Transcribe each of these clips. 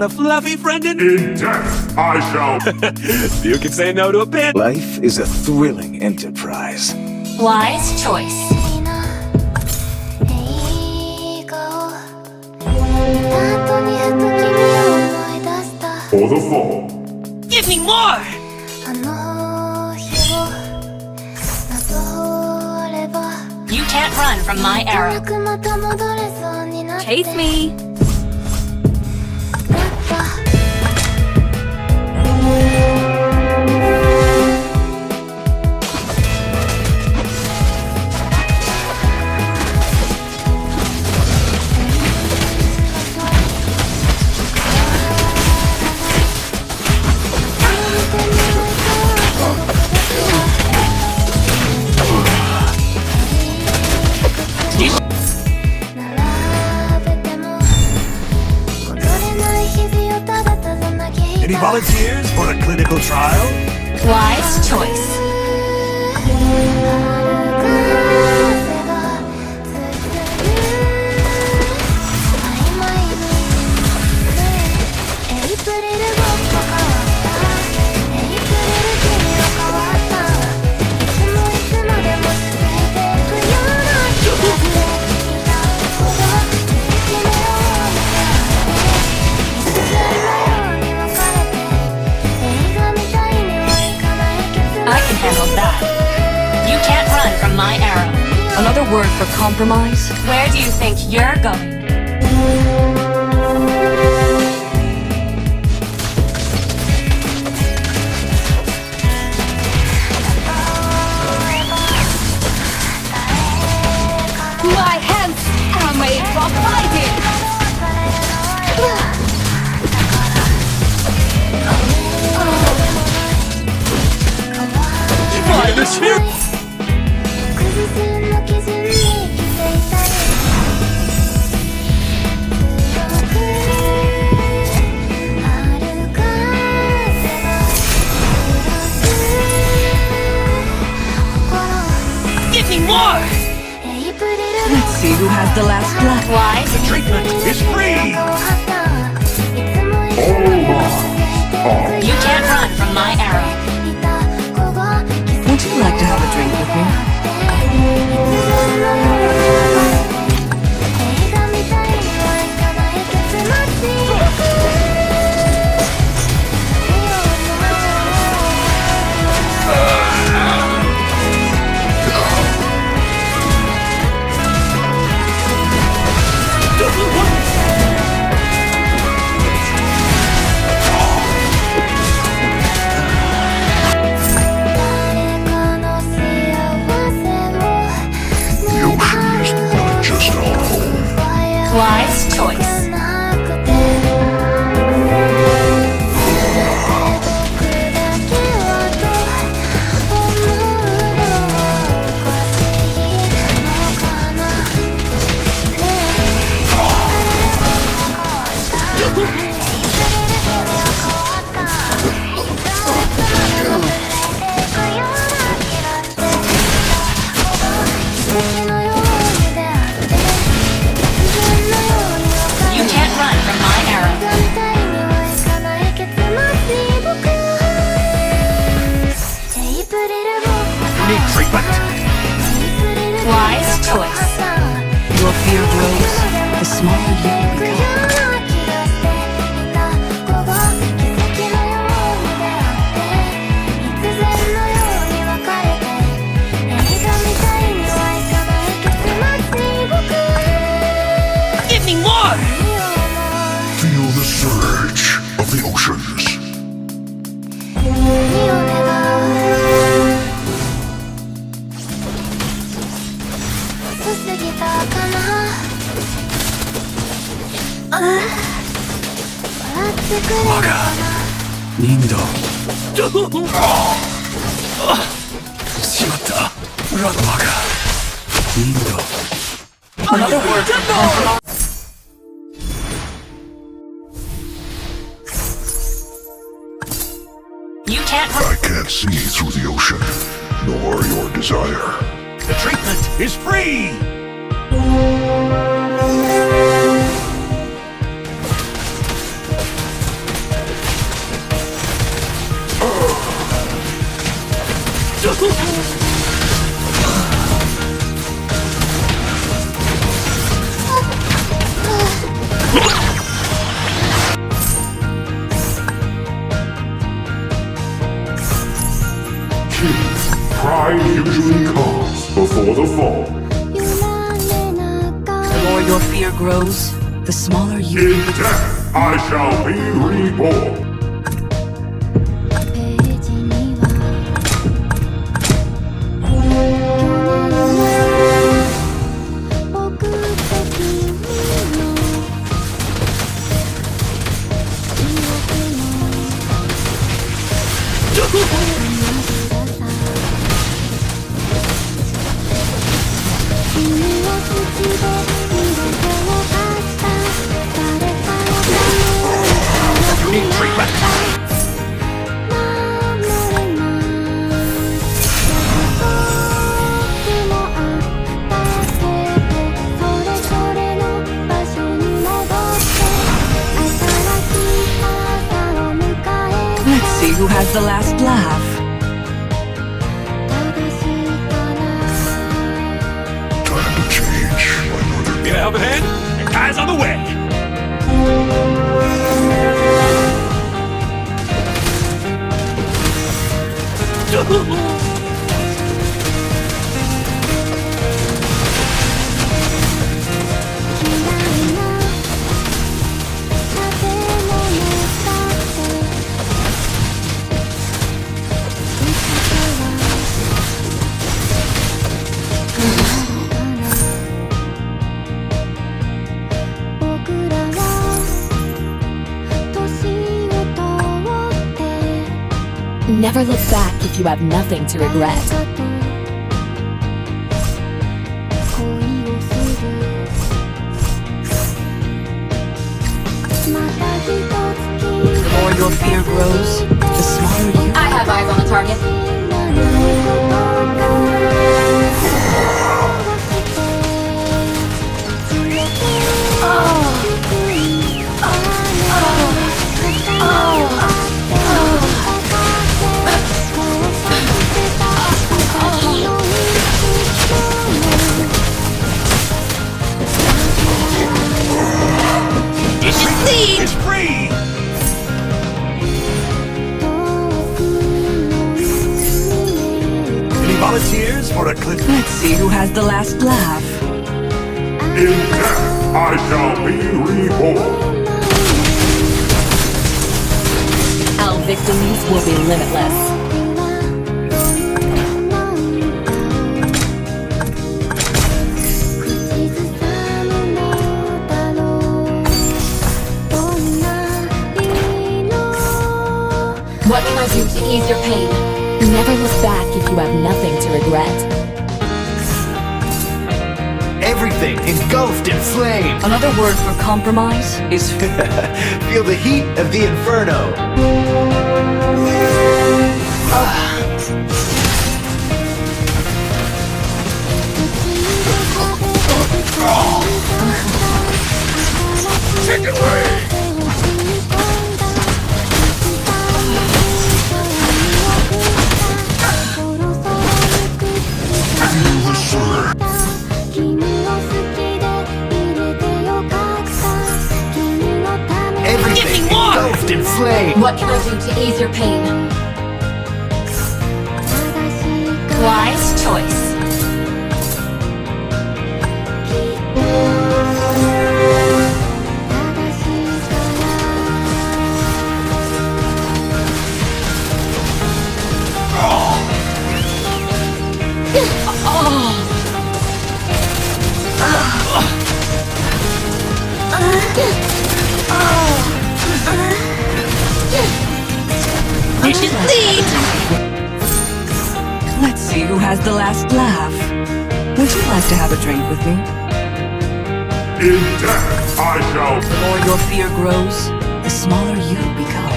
got a fluffy friend in... In death, I shall... You can say no to a pin. Life is a thrilling enterprise. Wise choice. For the fall. Give me more! You can't run from my arrow. Chase me. Any volunteers for a clinical trial? Wise choice. Another word for compromise? Where do you think you're going? My hands are made for fighting! Try this here! More! Let's see who has the last laugh. Wise Treatment is free! You can't run from my arrow. Would you like to have a drink with me? Wise choice. Wise choice. Your fear grows, the smaller you become. Give me more! Feel the surge of the oceans. Waga, Nindo. Shimatta. Waga, Nindo. Another word for compromise. You can't I can't see through the ocean, nor your desire. The treatment is free! Pride usually comes before the fall. The more your fear grows, the smaller you. In death, I shall be reborn. Let's see who has the last laugh. Time to change another. Need a helping hand? Your guy's on the way. Never look back if you have nothing to regret. The more your fear grows, the smaller you. I have eyes on the target. It's free! Any volunteers for a clip? Let's see who has the last laugh. In death, I shall be reborn. Our victories will be limitless. What can I do to ease your pain? Never look back if you have nothing to regret. Everything engulfed in flame. Another word for compromise is Feel the heat of the inferno. Take it away! Everything engulfed in flame. What can I do to ease your pain? Wise choice. Let's see who has the last laugh. Would you like to have a drink with me? In death, I shall. The more your fear grows, the smaller you become.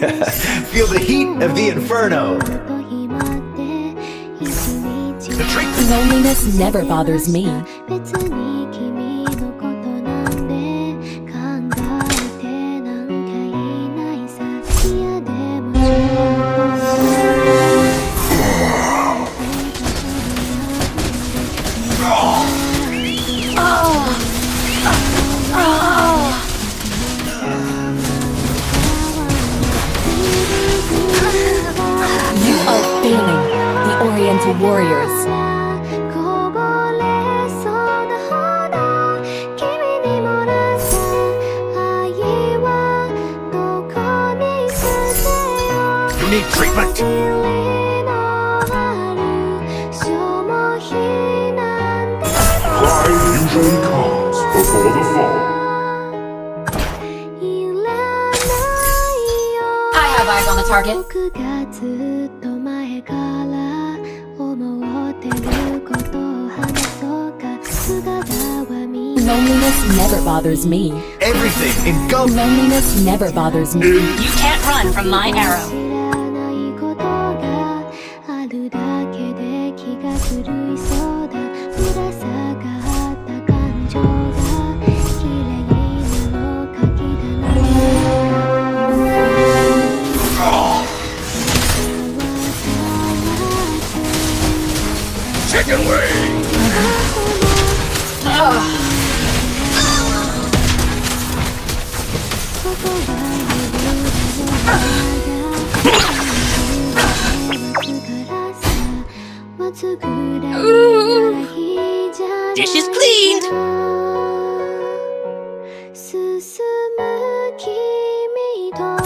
Feel the heat of the inferno. The trick. Loneliness never bothers me. You are failing, the Oriental warriors. You need treatment. Pride usually comes before the fall. I have eyes on the target. Loneliness never bothers me. Everything engulfed. Loneliness never bothers me. You can't run from my arrow. Chicken wing! Dish is cleaned. "進む君と